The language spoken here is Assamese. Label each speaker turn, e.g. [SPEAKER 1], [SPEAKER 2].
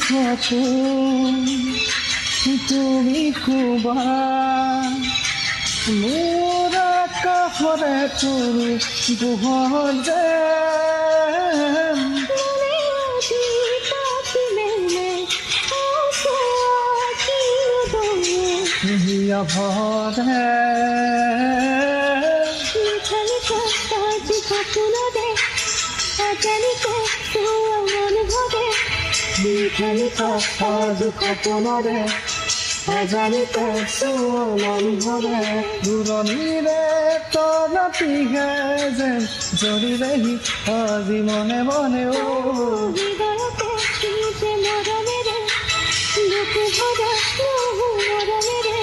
[SPEAKER 1] সপোন তুমি কোবা মোৰ কাষৰে তুমি পোহৰ যেন হিয়া ভৰে লিখনিত দুখ পুনৰে অজানিত অনুভৱে দূৰণিৰে তলতিহে যেন জৰিৰেহি আজি মনে মনে
[SPEAKER 2] মৰমেৰে